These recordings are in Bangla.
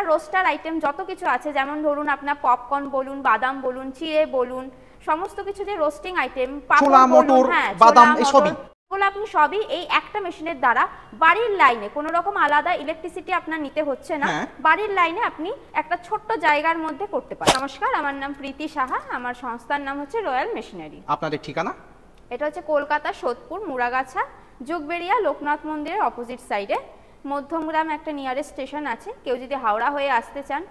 রোস্টার আইটেম যত কিছু আছে, যেমন ধরুন আপনার পপকর্ন বলুন, বাদাম বলুন, চিড়ে বলুন, সমস্ত কিছু যে রোস্টিং আইটেম, ছোলা মটর বাদাম এসবই, এগুলো আপনি সবই এই একটা মেশিনের দ্বারা বাড়ির লাইনে, কোনো রকম আলাদা ইলেকট্রিসিটি আপনার নিতে হচ্ছে না, বাড়ির লাইনে আপনি একটা ছোট্ট জায়গার মধ্যে করতে পারেন। নমস্কার, আমার নাম প্রীতি সাহা, আমার সংস্থার নাম হচ্ছে রয়্যাল মেশিনারি। আপনাদের ঠিকানা? এটা হচ্ছে কলকাতা সোদপুর মুড়াগাছা যোগবেড়িয়া লোকনাথ মন্দিরের অপোজিট সাইডে। মধ্যমগ্রাম একটা নিয়ারেস্ট স্টেশন আছে, কেউ যদি হাওড়া হয়ে আসতে চান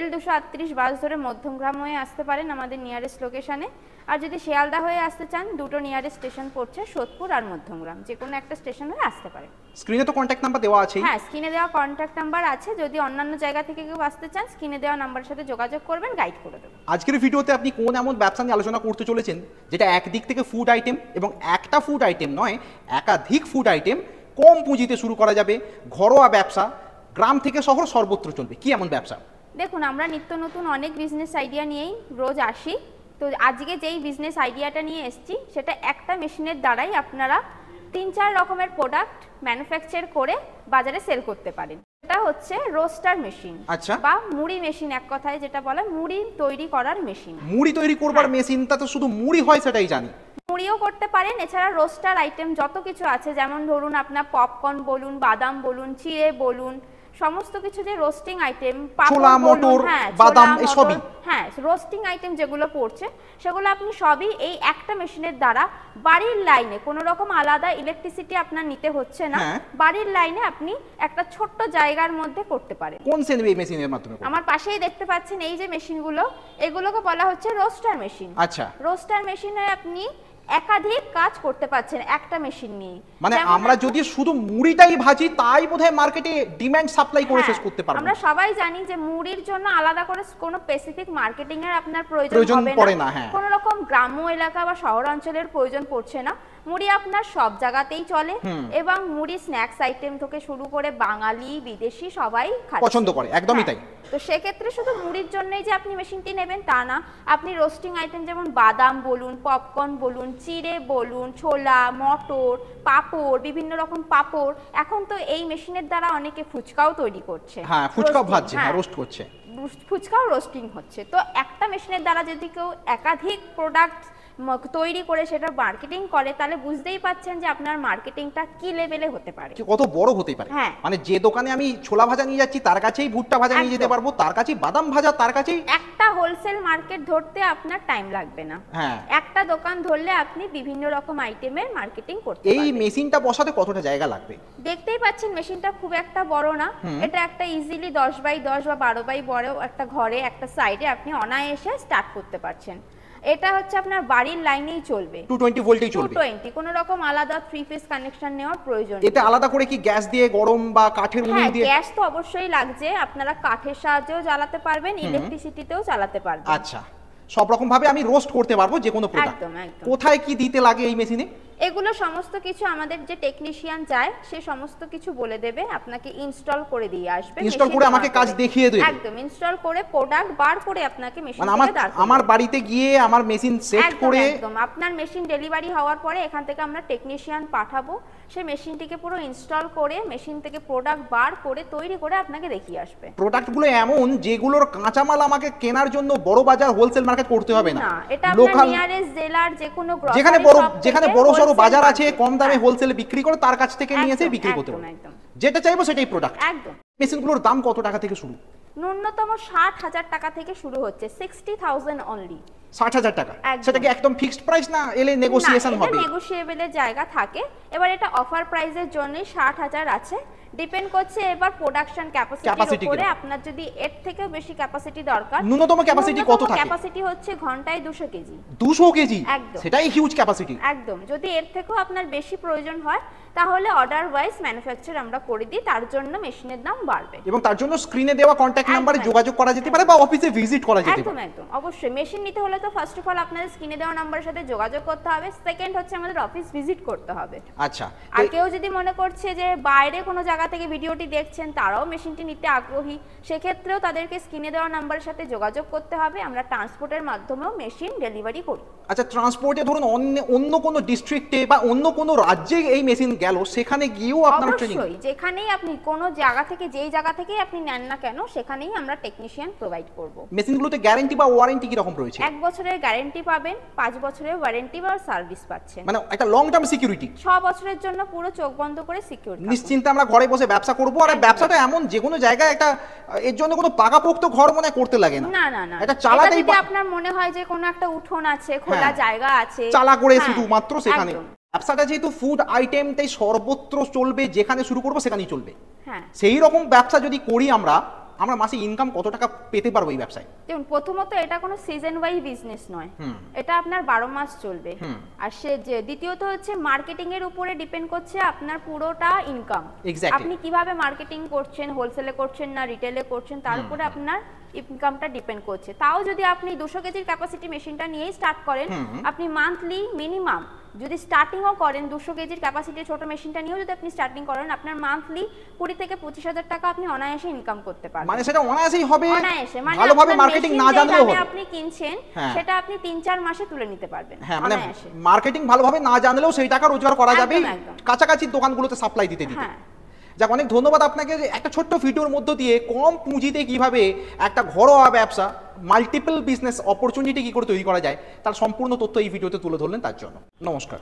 L238 বাস ধরে মধ্যমগ্রাম হয়ে আসতে পারেন আমাদের নিয়ারেস্ট লোকেশানে। আর যদি শিয়ালদা হয়ে আসতে চান, দুটো নিয়ারেস্ট স্টেশন পড়ছে, সোদপুর আর মধ্যমগ্রাম, যে কোনো একটা স্টেশন হয়ে আসতে পারে। স্ক্রিনে তো কন্ট্যাক্ট নাম্বার দেওয়া আছে? হ্যাঁ, স্ক্রিনে দেওয়া কন্ট্যাক্ট নাম্বার আছে। যদি অন্যান্য জায়গা থেকে কেউ আসতে চান, স্ক্রিনে দেওয়া নাম্বারের সাথে যোগাযোগ করবেন, গাইড করে দেবো। আজকের ভিডিওতে আপনি কোন এমন ব্যবসা নিয়ে আলোচনা করতে চলেছেন যেটা একদিক থেকে ফুড আইটেম, এবং একটা ফুড আইটেম নয়, একাধিক ফুড আইটেম কম পুঁজিতে শুরু করা যাবে, ঘরোয়া ব্যবসা, গ্রাম থেকে শহর সর্বত্র চলবে। কি এমন ব্যবসা? দেখুন, আমরা নিত্য নতুন অনেক বিজনেস আইডিয়া নিয়েই রোজ আসি। তো আজকে যেই বিজনেস আইডিয়াটা নিয়ে এসেছি, সেটা একটা মেশিনের দ্বারাই আপনারা 3-4 রকমের প্রোডাক্ট ম্যানুফ্যাকচার করে বাজারে সেল করতে পারেন। এটা হচ্ছে রোস্টার মেশিন, আচ্ছা, বা মুড়ি মেশিন, এক কথায় যেটা বলে মুড়ি তৈরি করার মেশিন। মুড়ি তৈরি করবার মেশিন, তা তো শুধু মুড়ি হয় সেটাই জানি। মুড়িও করতে পারেন, এছাড়া রোস্টার আইটেম যত কিছু আছে, যেমন ধরুন আপনার পপকর্ন বলুন, বাদাম বলুন, চিড়ে বলুন, সমস্ত কিছু যে রোস্টিং আইটেম, ছোলা মটর বাদাম এসবই, হ্যাঁ রোস্টিং আইটেম যেগুলো পড়ছে, সেগুলো আপনি সবই এই একটা মেশিনের দ্বারা বাড়ির লাইনে, কোনো রকম আলাদা ইলেকট্রিসিটি আপনার নিতে হচ্ছে না, বাড়ির লাইনে আপনি একটা ছোট্ট জায়গার মধ্যে করতে পারেন। কোন মেশিনের মাধ্যমে? আমার পাশেই দেখতে পাচ্ছেন এই যে মেশিনগুলো, এগুলোকে বলা হচ্ছে রোস্টার মেশিন। আচ্ছা, রোস্টার মেশিনে আপনি একাধিক কাজ করতে পারছেন একটা মেশিন নিয়ে। মানে আমরা যদি শুধু মুড়িটাই ভাজি, তাই বোধহয় মার্কেটে ডিমান্ড সাপ্লাই করে শেষ করতে পারবো। আমরা সবাই জানি যে মুড়ির জন্য আলাদা করে কোনো স্পেসিফিক মার্কেটিং এর আপনার প্রয়োজন পড়ে না, কোনো রকম গ্রাম্য এলাকা বা শহর অঞ্চলের প্রয়োজন পড়ছে না। মুড়ি আপনার সব জায়গাতেই চলে, এবং মুড়ি স্ন্যাক্স আইটেম থেকে শুরু করে বাঙালি বিদেশি সবাই পছন্দ করে, একদমই তাই। তো সেক্ষেত্রে শুধু মুড়ির জন্যই যে আপনি মেশিনটি নেবেন তা না, আপনি রোস্টিং আইটেম যেমন বাদাম বলুন, পপকর্ন বলুন, চিড়ে বলুন, ছোলা মটর, পাপড়, বিভিন্ন রকম পাপড়, এখন তো এই মেশিনের দ্বারা অনেকে ফুচকাও তৈরি করছে। হ্যাঁ, ফুচকাও ভাজছে, হ্যাঁ রোস্ট করছে, ফুচকাও রোস্টিং হচ্ছে। তো একটা মেশিনের দ্বারা যদি কেউ একাধিক প্রোডাক্ট তৈরি করে সেটা মার্কেটিং করে, তাহলে বুঝতেই পাচ্ছেন যে আপনার মার্কেটিংটা কি লেভেলে হতে পারে, কত বড় হতে পারে। মানে যে দোকানে আমি ছোলা ভাজা নিয়ে যাচ্ছি, তার কাছেই ভুট্টা ভাজা নিয়ে যেতে পারবো, তার কাছেই বাদাম ভাজা, তার কাছেই একটা হোলসেল মার্কেট ধরতে আপনার টাইম লাগবে না। একটা দোকান ধরলে আপনি বিভিন্ন রকম আইটেমের মার্কেটিং করতে পারবেন। এই মেশিনটা বসাতে কতটা জায়গা লাগবে? দেখতেই পাচ্ছেন মেশিনটা খুব একটা বড় না, এটা একটা ইজিলি 10x10 বা 12x বড় একটা ঘরে একটা সাইডে আপনি অনায়াসে স্টার্ট করতে পারছেন। এটা হচ্ছে আপনার বাড়ির লাইনেই চলবে, 220 ভোল্টেই চলবে, 220, কোনো রকম আলাদা 3 ফেজ কানেকশন নেওয়ার প্রয়োজন নেই। এটা আলাদা করে কি গ্যাস দিয়ে গরম বা কাঠের উনুন দিয়ে? গ্যাস তো অবশ্যই লাগছে, আপনারা কাঠের সাহায্যেও জ্বালাতে পারবেন, ইলেকট্রিসিটিতেও চালাতে পারবেন। আচ্ছা, সব রকম ভাবে আমি রোস্ট করতে পারবো যে কোনো প্রোডাক্ট। একদম একদম। কোথায় কি দিতে লাগে এই মেশিনে? এগুলো সমস্ত কিছু আমাদের যে টেকনিশিয়ান যায়, সে সমস্ত কিছু বলে দেবে, আপনাকে ইনস্টল করে দিয়ে আসবে, ইনস্টল করে আমাকে কাজ দেখিয়ে দেবে। একদম, ইনস্টল করে প্রোডাক্ট বার করে আপনাকে মেশিন থেকে আমার বাড়িতে গিয়ে আমার মেশিন সেট করে, একদম আপনার মেশিন ডেলিভারি হওয়ার পরে এখান থেকে আমরা টেকনিশিয়ান পাঠাবো, সে মেশিনটিকে পুরো ইনস্টল করে মেশিন থেকে প্রোডাক্ট বার করে তৈরি করে আপনাকে দেখিয়ে আসবে। প্রোডাক্টগুলো এমন যেগুলোর কাঁচামাল আমাকে কেনার জন্য বড় বাজার হোলসেল মার্কেট করতে হবে না, এটা আপনার নিয়ারেস্ট জেলার যে কোনো গ্রসারি, যেখানে বড় সরো বাজার আছে, কম দামে হোলসেলে বিক্রি করে, তার কাছ থেকে নিয়ে এসে বিক্রি করতে হবে। যেটা চাইবো সেটাই প্রোডাক্ট। একদম। মেশিনগুলোর দাম কত টাকা থেকে শুরু? ন্যূনতম 60,000 টাকা থেকে শুরু হচ্ছে, 60,000 অনলি। 60,000 টাকা, সেটা কি একদম ফিক্সড প্রাইস না এলে নেগোসিয়েশন হবে? এটা নেগোশিয়েবলের জায়গা থাকে। এবার এটা অফার প্রাইসের জন্যই 60,000 আছে, ডিপেন্ড করছে এবার প্রোডাকশন ক্যাপাসিটির উপরে। আপনার যদি এর থেকে বেশি ক্যাপাসিটি দরকার, ন্যূনতম ক্যাপাসিটি কত থাকে? ক্যাপাসিটি হচ্ছে ঘন্টায় 200 কেজি। 200 কেজি, সেটাই হিউজ ক্যাপাসিটি। একদম। যদি এর থেকেও আপনার বেশি প্রয়োজন হয়, তাহলে অর্ডার ওয়াইজ ম্যানুফ্যাকচার আমরা করে দিই, তার জন্য মেশিনের দাম বাড়বে। এবং তার জন্য স্ক্রিনে দেওয়া কন্টাক্ট নম্বরে যোগাযোগ করা যেতে পারে বা অফিসে ভিজিট করা যেতে পারে। একদম একদম, অবশ্যই। মেশিন নিতে হলে হলে তো ফার্স্ট অফ অল আপনাদের স্ক্রিনে দেওয়া নাম্বারের সাথে যোগাযোগ করতে হবে, সেকেন্ড হচ্ছে আমাদের অফিস ভিজিট করতে হবে। আচ্ছা, আর কেউ যদি মনে করছে যে বাইরে কোনো জায়গা থেকে ভিডিওটি দেখছেন তারাও মেশিনটি নিতে আগ্রহী, সেক্ষেত্রেও তাদেরকে স্ক্রিনে দেওয়া নাম্বারের সাথে যোগাযোগ করতে হবে। আমরা ট্রান্সপোর্টের মাধ্যমেও মেশিন ডেলিভারি করি। আচ্ছা, ট্রান্সপোর্টে ধরুন অন্য কোনো ডিস্ট্রিক্টে বা অন্য কোনো রাজ্যে এই মেশিন গেল, সেখানে গিয়েও আপনারা ট্রেনিং? অবশ্যই, যেখানেই আপনি কোনো জায়গা থেকে যেই জায়গা থেকে আপনি নেন না কেন সেখানেই আমরা টেকনিশিয়ান প্রোভাইড করব। মেশিনগুলোতে গ্যারান্টি বা ওয়ারেন্টি কি রকম রয়েছে? 1 বছরের গ্যারান্টি পাবেন, 5 বছরের ওয়ারেন্টি বা সার্ভিস পাচ্ছেন, মানে একটা লং টার্ম সিকিউরিটি। 6 বছরের জন্য পুরো চোখ বন্ধ করে সিকিউর নিশ্চিন্তে আমরা ঘরে বসে ব্যবসা করব। আর ব্যবসাটা এমন যে কোনো জায়গায় একটা, এর জন্য কোনো পাকাপোক্ত ঘর মনে করতে লাগে না। না না না, এটা চালাতেই যদি আপনার মনে হয় যে কোনো একটা উঠোন আছে, খোলা জায়গা আছে, চালা করে হ্যাঁ, শুধুমাত্র সেখানে। একদম। ব্যবসাটা যেহেতু ফুড আইটেম, তাই সর্বত্র চলবে, যেখানে শুরু করবো সেখানেই চলবে। হ্যাঁ, সেই রকম ব্যবসা যদি করি আমরা মাসে ইনকাম কত টাকা পেতে পারবো এই ব্যবসায়? দেখুন, প্রথমত এটা কোনো সিজন ওয়াইজ বিজনেস নয়, এটা আপনার 12 মাস চলবে। আর দ্বিতীয়ত হচ্ছে মার্কেটিং এর উপরে ডিপেন্ড করছে আপনার পুরোটা ইনকাম। আপনি কিভাবে মার্কেটিং করছেন, হোলসেলে করছেন না রিটেলে করছেন, তার উপরে আপনার ইনকামটা ডিপেন্ড করছে। তাও যদি আপনি 200 কেজির ক্যাপাসিটি মেশিনটা নিয়েই স্টার্ট করেন, আপনি মান্থলি মিনিমাম যদি স্টার্টিংও করেন 200 কেজির ক্যাপাসিটি ছোট মেশিনটা নিয়েও যদি আপনি স্টার্টিং করেন, আপনার মান্থলি 20 থেকে 25,000 টাকা আপনি অনায়াসে ইনকাম করতে পারবেন। মানে সেটা অনায়াসেই হবে, অনায়াসে, মানে ভালোভাবে মার্কেটিং না জানলেও হবে। আপনি কিনছেন সেটা আপনি 3-4 মাসে তুলে নিতে পারবেন। হ্যাঁ, মানে মার্কেটিং ভালোভাবে না জানলেও সেই টাকা রোজগার করা যাবে কাছাকাছি দোকানগুলোতে সাপ্লাই দিতে দিতে। যাক, অনেক ধন্যবাদ আপনাকে যে একটা ছোট্ট ভিডিওর মধ্য দিয়ে কম পুঁজিতে কিভাবে একটা ঘরোয়া ব্যবসা, মাল্টিপল বিজনেস অপরচুনিটি কি করে তৈরি করা যায় তার সম্পূর্ণ তথ্য এই ভিডিওতে তুলে ধরলেন। তার জন্য নমস্কার।